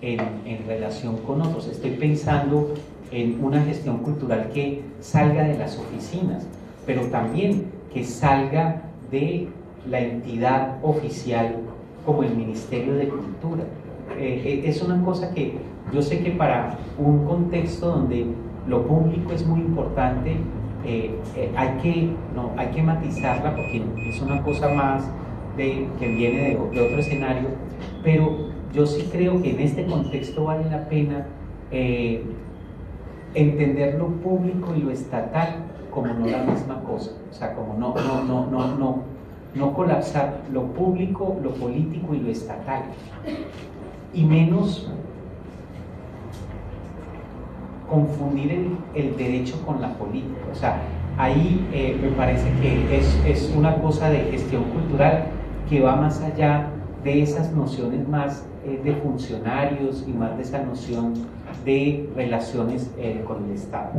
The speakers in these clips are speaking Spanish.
en relación con otros. Estoy pensando en una gestión cultural que salga de las oficinas, pero también que salga de la entidad oficial como el Ministerio de Cultura. Es una cosa que yo sé que para un contexto donde lo público es muy importante, hay que matizarla porque es una cosa más que viene de otro escenario, pero yo sí creo que en este contexto vale la pena entender lo público y lo estatal como no la misma cosa, o sea, como no colapsar lo público, lo político y lo estatal, y menos confundir el derecho con la política. O sea, ahí me parece que es una cosa de gestión cultural que va más allá de esas nociones más de funcionarios y más de esa noción de relaciones con el Estado.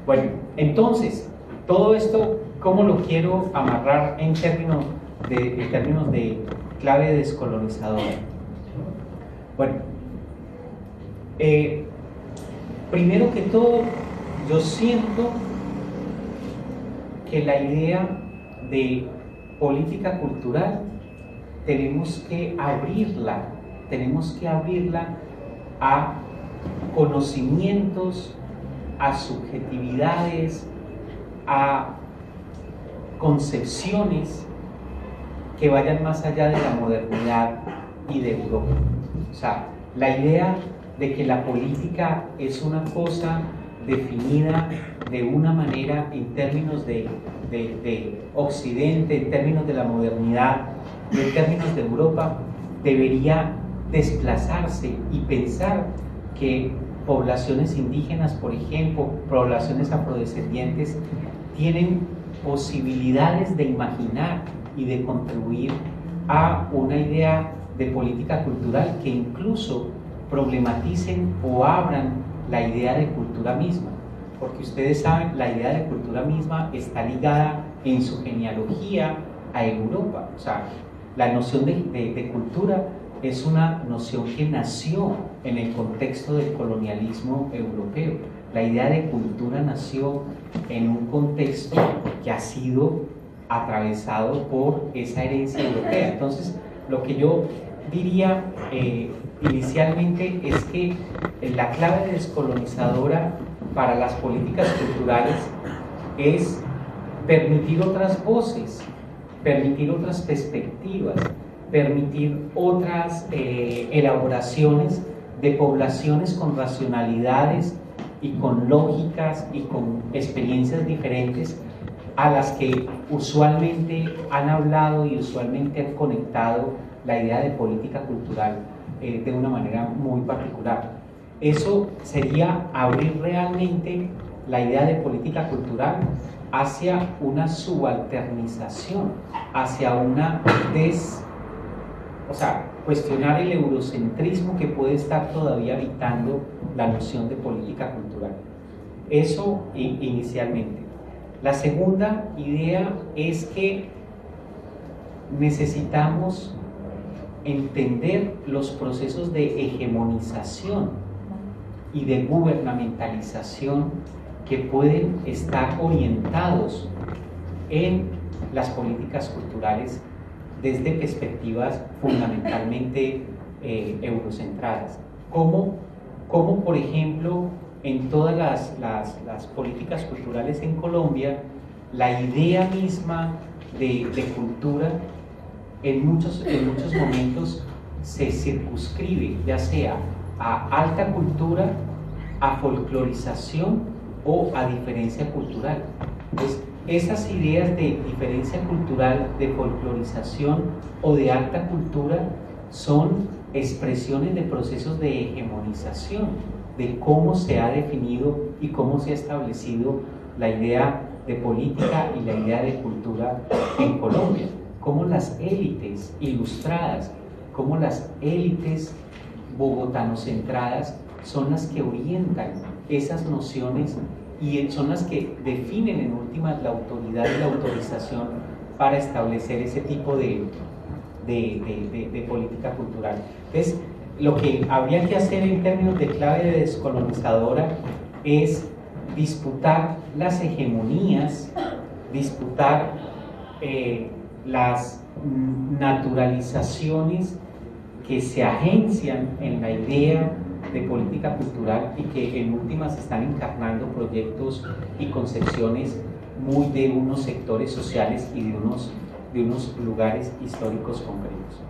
Bueno, entonces, todo esto, ¿cómo lo quiero amarrar en términos de clave descolonizadora? Bueno, primero que todo, yo siento que la idea de política cultural tenemos que abrirla a conocimientos, a subjetividades, a concepciones que vayan más allá de la modernidad y de Europa. O sea, la idea de que la política es una cosa definida de una manera en términos de Occidente, en términos de la modernidad, en términos de Europa, debería desplazarse y pensar que poblaciones indígenas, por ejemplo, poblaciones afrodescendientes, tienen posibilidades de imaginar y de contribuir a una idea de política cultural que incluso problematicen o abran la idea de cultura misma, porque ustedes saben, la idea de cultura misma está ligada en su genealogía a Europa. O sea, la noción de cultura es una noción que nació en el contexto del colonialismo europeo. La idea de cultura nació en un contexto que ha sido atravesado por esa herencia europea. Entonces, lo que yo diría inicialmente es que la clave descolonizadora para las políticas culturales es permitir otras voces, permitir otras perspectivas, permitir otras elaboraciones de poblaciones con racionalidades y con lógicas y con experiencias diferentes a las que usualmente han hablado y usualmente han conectado la idea de política cultural de una manera muy particular. Eso sería abrir realmente la idea de política cultural hacia una subalternización, hacia una cuestionar el eurocentrismo que puede estar todavía habitando la noción de política cultural. Eso inicialmente. La segunda idea es que necesitamos entender los procesos de hegemonización y de gubernamentalización que pueden estar orientados en las políticas culturales desde perspectivas fundamentalmente eurocentradas, como por ejemplo en todas las políticas culturales en Colombia, la idea misma de cultura en muchos momentos se circunscribe, ya sea a alta cultura, a folclorización o a diferencia cultural. Entonces, esas ideas de diferencia cultural, de folclorización o de alta cultura son expresiones de procesos de hegemonización, de cómo se ha definido y cómo se ha establecido la idea de política y la idea de cultura en Colombia. Cómo las élites ilustradas, cómo las élites bogotanocentradas son las que orientan esas nociones y son las que definen en últimas la autoridad y la autorización para establecer ese tipo de política cultural. Entonces, lo que habría que hacer en términos de clave de descolonizadora es disputar las hegemonías, disputar las naturalizaciones que se agencian en la idea de política cultural y que en últimas están encarnando proyectos y concepciones muy de unos sectores sociales y de unos lugares históricos concretos.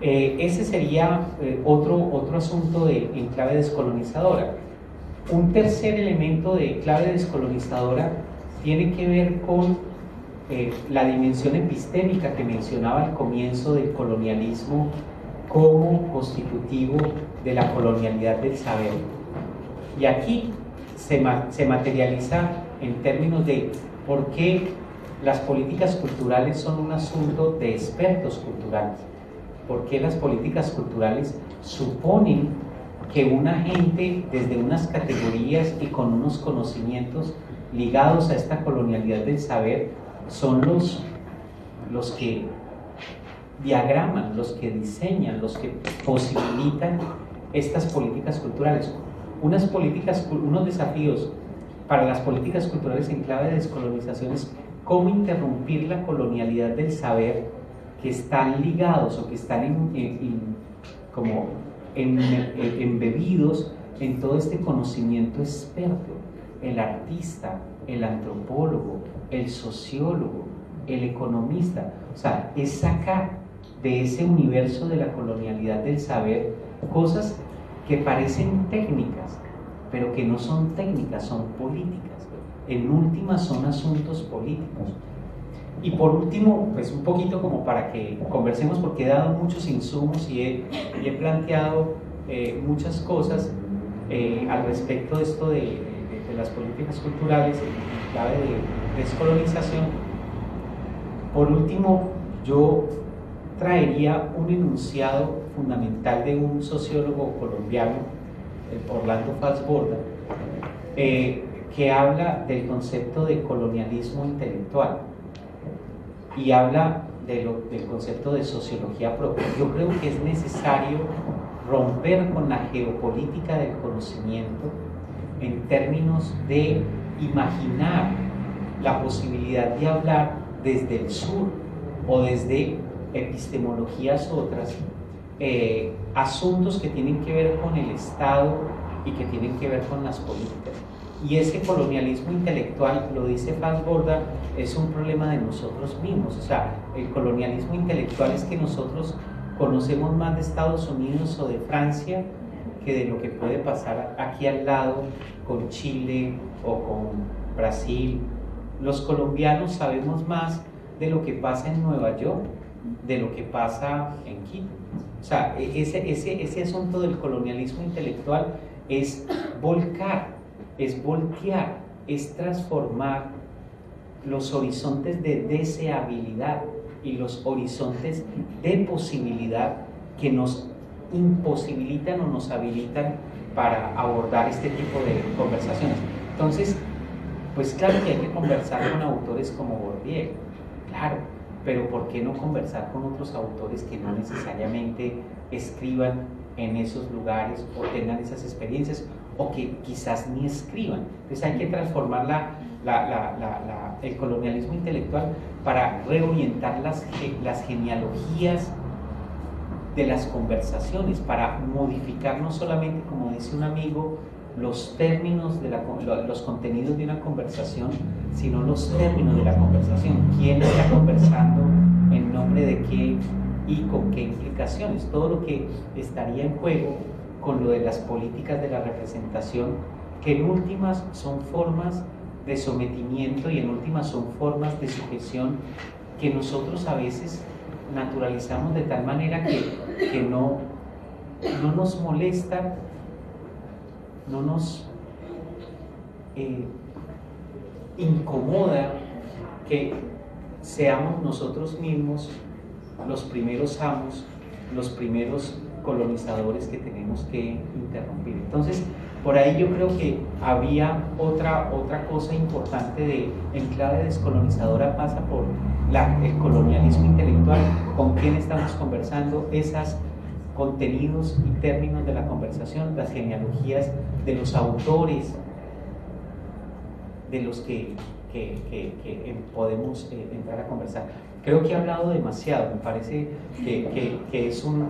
Ese sería otro asunto en clave descolonizadora. Un tercer elemento de clave descolonizadora tiene que ver con la dimensión epistémica que mencionaba al comienzo del colonialismo como constitutivo de la colonialidad del saber. Y aquí se materializa en términos de por qué las políticas culturales son un asunto de expertos culturales. ¿Por qué las políticas culturales suponen que una gente desde unas categorías y con unos conocimientos ligados a esta colonialidad del saber son los que diagraman, los que diseñan, los que posibilitan estas políticas culturales? Unos desafíos para las políticas culturales en clave de descolonización es cómo interrumpir la colonialidad del saber que están ligados o que están embebidos en todo este conocimiento experto, el artista, el antropólogo, el sociólogo, el economista. O sea, es sacar de ese universo de la colonialidad del saber cosas que parecen técnicas, pero que no son técnicas, son políticas. En últimas son asuntos políticos. Y por último, pues un poquito como para que conversemos, porque he dado muchos insumos y he planteado muchas cosas al respecto de esto de las políticas culturales en clave de descolonización. Por último, yo traería un enunciado fundamental de un sociólogo colombiano, Orlando Falsborda, que habla del concepto de colonialismo intelectual y habla del concepto de sociología propia. Yo creo que es necesario romper con la geopolítica del conocimiento en términos de imaginar la posibilidad de hablar desde el sur o desde epistemologías otras, asuntos que tienen que ver con el Estado y que tienen que ver con las políticas. Y ese colonialismo intelectual, lo dice Falsborda, es un problema de nosotros mismos. O sea, el colonialismo intelectual es que nosotros conocemos más de Estados Unidos o de Francia que de lo que puede pasar aquí al lado con Chile o con Brasil. Los colombianos sabemos más de lo que pasa en Nueva York, de lo que pasa en Quito. O sea, ese asunto del colonialismo intelectual es volcar, es voltear, es transformar los horizontes de deseabilidad y los horizontes de posibilidad que nos imposibilitan o nos habilitan para abordar este tipo de conversaciones. Entonces, pues claro que hay que conversar con autores como Bourdieu, claro, pero ¿por qué no conversar con otros autores que no necesariamente escriban en esos lugares o tengan esas experiencias o que quizás ni escriban? Entonces hay que transformar el colonialismo intelectual para reorientar las genealogías de las conversaciones, para modificar no solamente, como dice un amigo, los términos los contenidos de una conversación, sino los términos de la conversación. ¿Quién está conversando? ¿En nombre de qué? ¿Y con qué implicaciones? Todo lo que estaría en juego con lo de las políticas de la representación, que en últimas son formas de sometimiento y en últimas son formas de sujeción que nosotros a veces naturalizamos de tal manera que no nos molesta, no nos incomoda que seamos nosotros mismos los primeros amos, los primeros colonizadores que tenemos que interrumpir. Entonces, por ahí yo creo que había otra cosa importante en clave descolonizadora, pasa por el colonialismo intelectual, con quién estamos conversando, esas contenidos y términos de la conversación, las genealogías de los autores de los que podemos entrar a conversar. Creo que he hablado demasiado, me parece que es una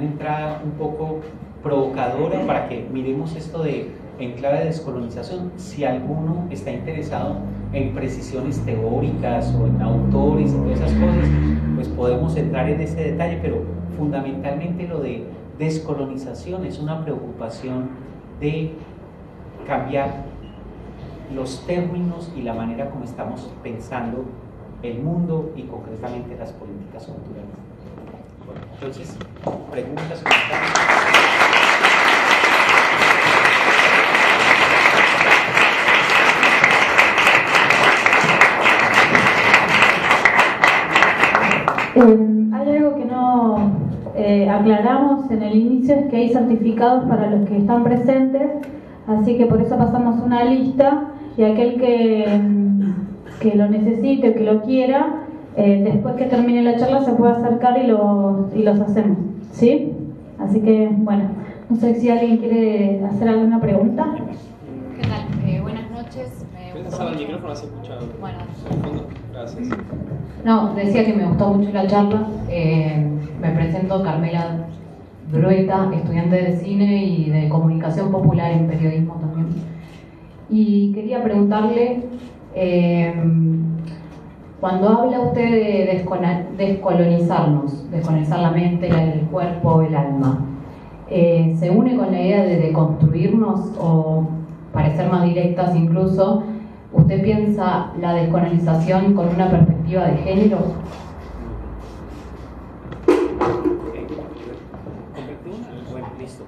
entrada un poco provocadora para que miremos esto en clave de descolonización. Si alguno está interesado en precisiones teóricas o en autores y todas esas cosas, pues podemos entrar en ese detalle, pero fundamentalmente lo de descolonización es una preocupación de cambiar los términos y la manera como estamos pensando el mundo y concretamente las políticas culturales. Bueno, entonces, preguntas, comentarios. Hay algo que no aclaramos en el inicio, es que hay certificados para los que están presentes, así que por eso pasamos una lista y aquel que lo necesite o que lo quiera, después que termine la charla se puede acercar y los hacemos, ¿sí? Así que, bueno, no sé si alguien quiere hacer alguna pregunta. ¿Qué tal? Buenas noches. ¿Puedes pasar al micrófono así escuchado? Bueno. Gracias. No, decía que me gustó mucho la charla. Me presento Carmela Brueta, estudiante de cine y de comunicación popular en periodismo también. Y quería preguntarle, cuando habla usted de descolonizarnos, descolonizar la mente, el cuerpo, el alma, ¿se une con la idea de deconstruirnos o, para ser más directas incluso, usted piensa la descolonización con una perspectiva de género? Bueno, listo.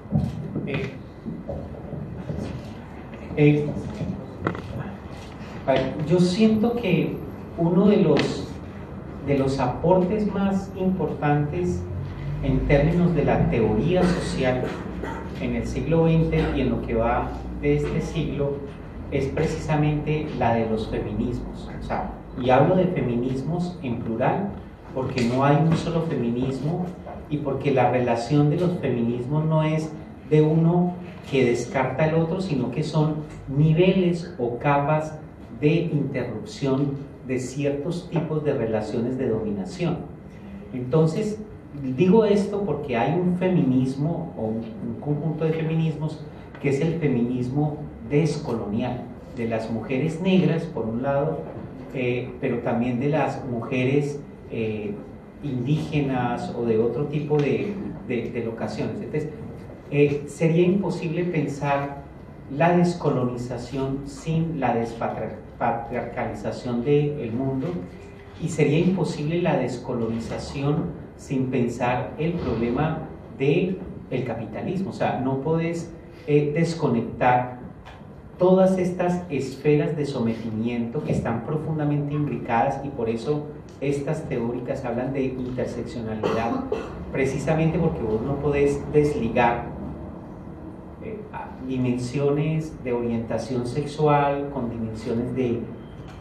A ver, yo siento que uno de los aportes más importantes en términos de la teoría social en el siglo XX y en lo que va de este siglo es precisamente la de los feminismos. O sea, y hablo de feminismos en plural porque no hay un solo feminismo y porque la relación de los feminismos no es de uno que descarta al otro, sino que son niveles o capas de interrupción de ciertos tipos de relaciones de dominación. Entonces, digo esto porque hay un feminismo o un conjunto de feminismos que es el feminismo descolonial, de las mujeres negras por un lado, pero también de las mujeres indígenas o de otro tipo de locaciones. Entonces, sería imposible pensar la descolonización sin la despatriarcalización del mundo, y sería imposible la descolonización sin pensar el problema del capitalismo. O sea, no podés desconectar todas estas esferas de sometimiento que están profundamente imbricadas, y por eso estas teóricas hablan de interseccionalidad, precisamente porque vos no podés desligar dimensiones de orientación sexual con dimensiones de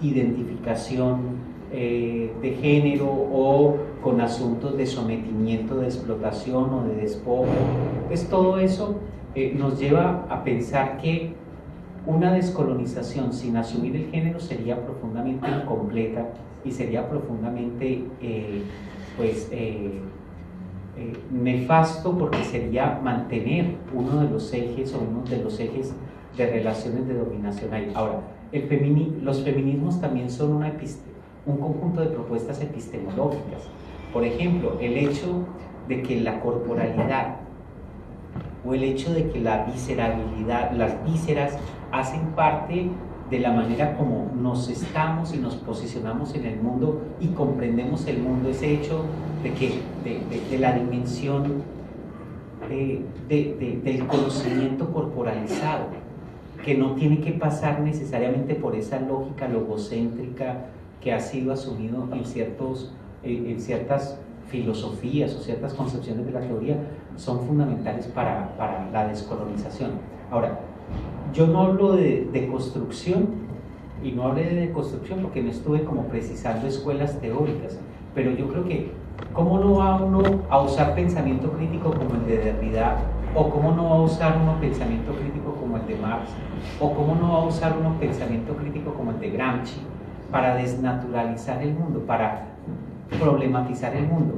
identificación de género o con asuntos de sometimiento, de explotación o de despojo. Entonces todo eso nos lleva a pensar que una descolonización sin asumir el género sería profundamente incompleta y sería profundamente nefasto, porque sería mantener uno de los ejes de relaciones de dominación ahí. Ahora, los feminismos también son un conjunto de propuestas epistemológicas. Por ejemplo, el hecho de que la corporalidad o el hecho de que la viscerabilidad, las vísceras, hacen parte de la manera como nos estamos y nos posicionamos en el mundo y comprendemos el mundo, ese hecho de la dimensión del conocimiento corporalizado, que no tiene que pasar necesariamente por esa lógica logocéntrica que ha sido asumido en ciertas filosofías o ciertas concepciones de la teoría, son fundamentales para la descolonización. Ahora, yo no hablo de deconstrucción, y no hablé de deconstrucción porque no estuve como precisando escuelas teóricas, pero yo creo que ¿Cómo no va uno a usar pensamiento crítico como el de Derrida? ¿O cómo no va a usar uno pensamiento crítico como el de Marx? ¿O cómo no va a usar uno pensamiento crítico como el de Gramsci para desnaturalizar el mundo, para problematizar el mundo?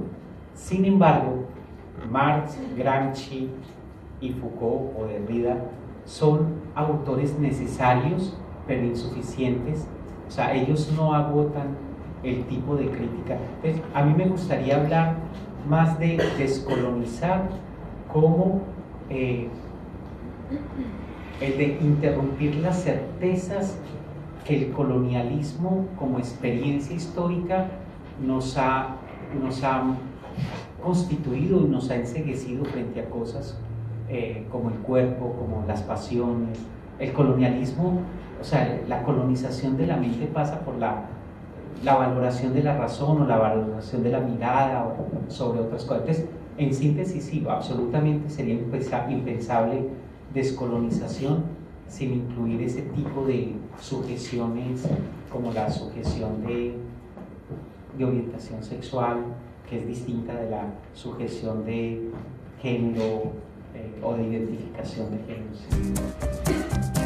Sin embargo, Marx, Gramsci y Foucault o Derrida son autores necesarios pero insuficientes. O sea, ellos no agotan el tipo de crítica. Entonces, a mí me gustaría hablar más de descolonizar como el de interrumpir las certezas que el colonialismo como experiencia histórica nos ha constituido y nos ha enceguecido frente a cosas como el cuerpo, como las pasiones. El colonialismo, o sea, la colonización de la mente pasa por la valoración de la razón o la valoración de la mirada o sobre otras cosas. Entonces, en síntesis, sí, absolutamente sería impensable descolonización sin incluir ese tipo de sujeciones como la sujeción de orientación sexual, que es distinta de la sujeción de género o de identificación de género.